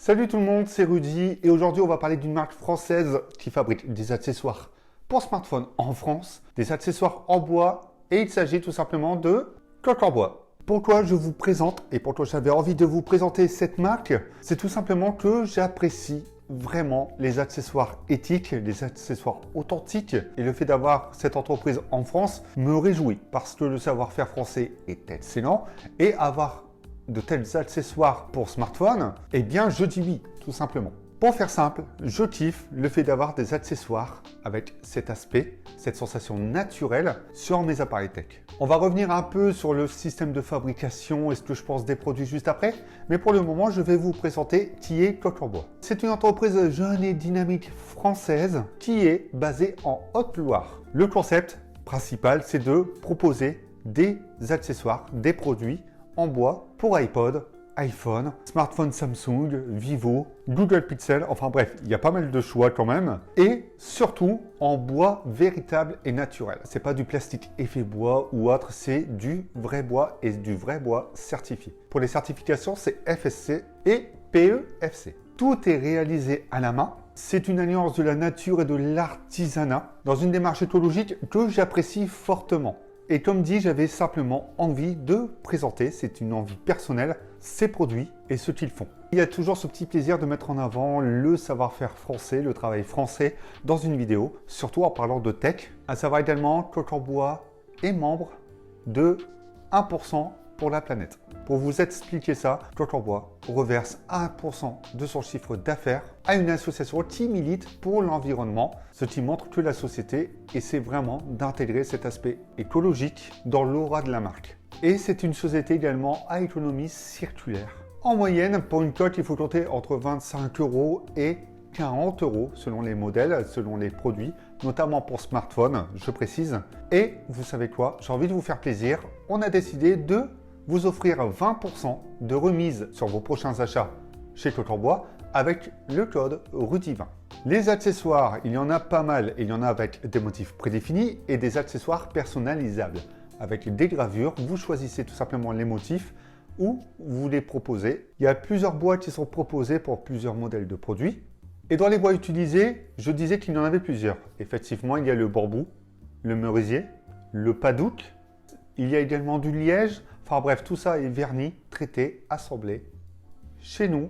Salut tout le monde, c'est Rudy et aujourd'hui on va parler d'une marque française qui fabrique des accessoires pour smartphone en France, des accessoires en bois et il s'agit tout simplement de Coq en bois. Pourquoi je vous présente et pourquoi j'avais envie de vous présenter cette marque, c'est tout simplement que j'apprécie vraiment les accessoires éthiques, les accessoires authentiques et le fait d'avoir cette entreprise en France me réjouit parce que le savoir-faire français est excellent et avoir de tels accessoires pour smartphone, eh bien je dis oui, tout simplement. Pour faire simple, je kiffe le fait d'avoir des accessoires avec cet aspect, cette sensation naturelle sur mes appareils tech. On va revenir un peu sur le système de fabrication et ce que je pense des produits juste après, mais pour le moment, je vais vous présenter qui est Coq en bois. C'est une entreprise jeune et dynamique française qui est basée en Haute-Loire. Le concept principal, c'est de proposer des accessoires, des produits en bois pour iPod, iPhone, smartphone Samsung, Vivo, Google Pixel, enfin bref, il y a pas mal de choix quand même. Et surtout en bois véritable et naturel. C'est pas du plastique effet bois ou autre, c'est du vrai bois et du vrai bois certifié. Pour les certifications, c'est FSC et PEFC. Tout est réalisé à la main. C'est une alliance de la nature et de l'artisanat dans une démarche écologique que j'apprécie fortement. Et comme dit, j'avais simplement envie de présenter, c'est une envie personnelle, ces produits et ce qu'ils font. Il y a toujours ce petit plaisir de mettre en avant le savoir-faire français, le travail français dans une vidéo, surtout en parlant de tech. À savoir également que Coq en bois est membre de 1% pour la planète. Pour vous expliquer ça, Coq en bois reverse 1% de son chiffre d'affaires à une association qui milite pour l'environnement, ce qui montre que la société essaie vraiment d'intégrer cet aspect écologique dans l'aura de la marque. Et c'est une société également à économie circulaire. En moyenne, pour une coque, il faut compter entre 25 € et 40 € selon les modèles, selon les produits, notamment pour smartphone, je précise. Et vous savez quoi, j'ai envie de vous faire plaisir, on a décidé de vous offrir 20% de remise sur vos prochains achats chez Coq en bois avec le code RUDY20. Les accessoires, il y en a pas mal et il y en a avec des motifs prédéfinis et des accessoires personnalisables. Avec des gravures, vous choisissez tout simplement les motifs ou vous les proposez. Il y a plusieurs bois qui sont proposés pour plusieurs modèles de produits. Et dans les bois utilisés, je disais qu'il y en avait plusieurs. Effectivement, il y a le bambou, le merisier, le padouk, il y a également du liège. Enfin bref, tout ça est verni, traité, assemblé. Chez nous,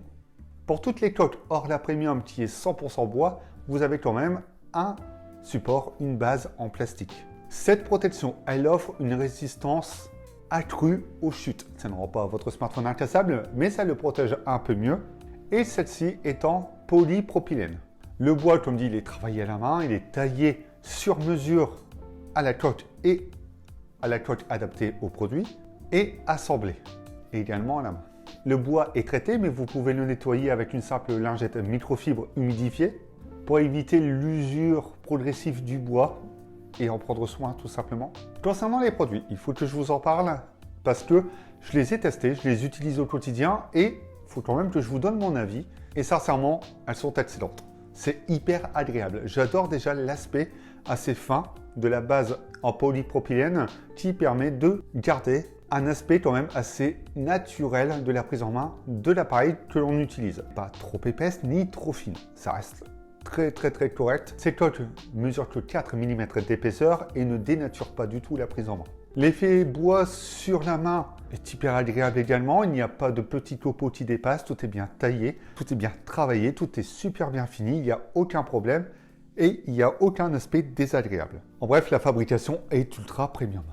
pour toutes les coques hors la premium qui est 100% bois, vous avez quand même un support, une base en plastique. Cette protection, elle offre une résistance accrue aux chutes. Ça ne rend pas votre smartphone incassable, mais ça le protège un peu mieux. Et celle-ci est en polypropylène. Le bois, comme dit, il est travaillé à la main, il est taillé sur mesure à la coque et à la coque adaptée au produit et assemblé également à la main. Le bois est traité, mais vous pouvez le nettoyer avec une simple lingette microfibre humidifiée pour éviter l'usure progressive du bois et en prendre soin tout simplement. Concernant les produits, il faut que je vous en parle parce que je les ai testés, je les utilise au quotidien et il faut quand même que je vous donne mon avis. Et sincèrement, elles sont excellentes. C'est hyper agréable. J'adore déjà l'aspect assez fin de la base en polypropylène qui permet de garder un aspect quand même assez naturel de la prise en main de l'appareil que l'on utilise. Pas trop épaisse ni trop fine. Ça reste très correct. Ces coques mesurent que 4 mm d'épaisseur et ne dénaturent pas du tout la prise en main. L'effet bois sur la main est hyper agréable également. Il n'y a pas de petits copeaux qui dépassent. Tout est bien taillé, tout est bien travaillé, tout est super bien fini. Il n'y a aucun problème et il n'y a aucun aspect désagréable. En bref, la fabrication est ultra premium.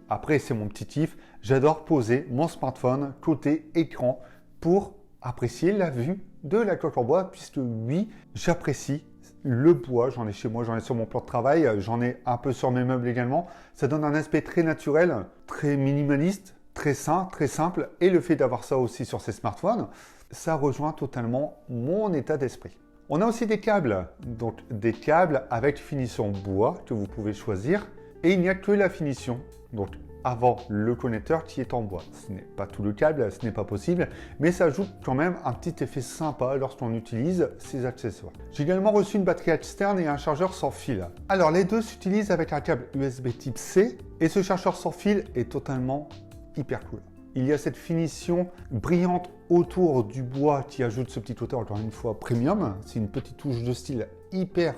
Après, c'est mon petit kiff. J'adore poser mon smartphone côté écran pour apprécier la vue de la coque en bois puisque oui, j'apprécie le bois. J'en ai chez moi, j'en ai sur mon plan de travail, j'en ai un peu sur mes meubles également. Ça donne un aspect très naturel, très minimaliste, très sain, très simple. Et le fait d'avoir ça aussi sur ces smartphones, ça rejoint totalement mon état d'esprit. On a aussi des câbles, donc des câbles avec finition bois que vous pouvez choisir. Et il n'y a que la finition, donc avant le connecteur qui est en bois. Ce n'est pas tout le câble, ce n'est pas possible, mais ça ajoute quand même un petit effet sympa lorsqu'on utilise ces accessoires. J'ai également reçu une batterie externe et un chargeur sans fil. Alors les deux s'utilisent avec un câble USB type C et ce chargeur sans fil est totalement hyper cool. il y a cette finition brillante autour du bois qui ajoute ce petit côté encore une fois premium. C'est une petite touche de style hyper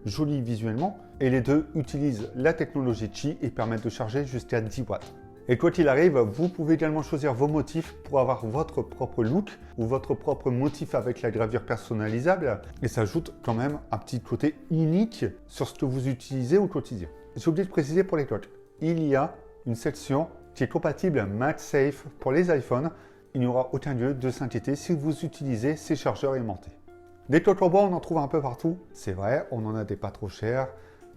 jolie visuellement. Et les deux utilisent la technologie Qi et permettent de charger jusqu'à 10 watts. Et quoi qu'il arrive, vous pouvez également choisir vos motifs pour avoir votre propre look ou votre propre motif avec la gravure personnalisable. Et ça ajoute quand même un petit côté unique sur ce que vous utilisez au quotidien. J'ai oublié de préciser pour les cloques. Il y a une section qui est compatible MagSafe pour les iPhones. Il n'y aura aucun lieu de s'inquiéter si vous utilisez ces chargeurs aimantés. Des cloques en bois, on en trouve un peu partout. C'est vrai, on en a des pas trop chers,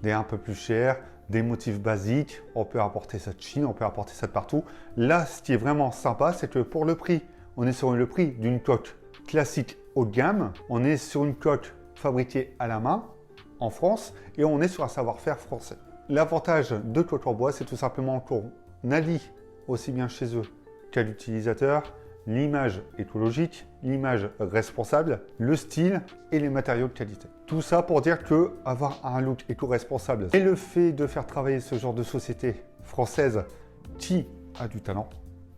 des un peu plus chers, des motifs basiques. On peut apporter ça de Chine, on peut apporter ça de partout. Là, ce qui est vraiment sympa, c'est que pour le prix, on est sur le prix d'une coque classique haut de gamme. On est sur une coque fabriquée à la main en France et on est sur un savoir-faire français. L'avantage de cloques en bois, c'est tout simplement qu'on allie aussi bien chez eux qu'à l'utilisateur l'image écologique, l'image responsable, le style et les matériaux de qualité. Tout ça pour dire que avoir un look éco-responsable et le fait de faire travailler ce genre de société française qui a du talent,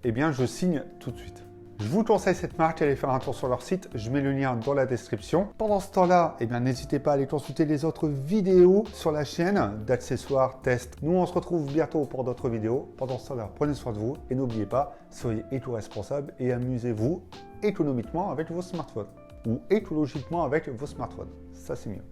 eh bien je signe tout de suite. Je vous conseille cette marque, allez faire un tour sur leur site, je mets le lien dans la description. Pendant ce temps-là, eh bien n'hésitez pas à aller consulter les autres vidéos sur la chaîne d'accessoires, tests. Nous on se retrouve bientôt pour d'autres vidéos. Pendant ce temps-là, prenez soin de vous et n'oubliez pas, soyez éco-responsables et amusez-vous économiquement avec vos smartphones ou écologiquement avec vos smartphones. Ça c'est mieux.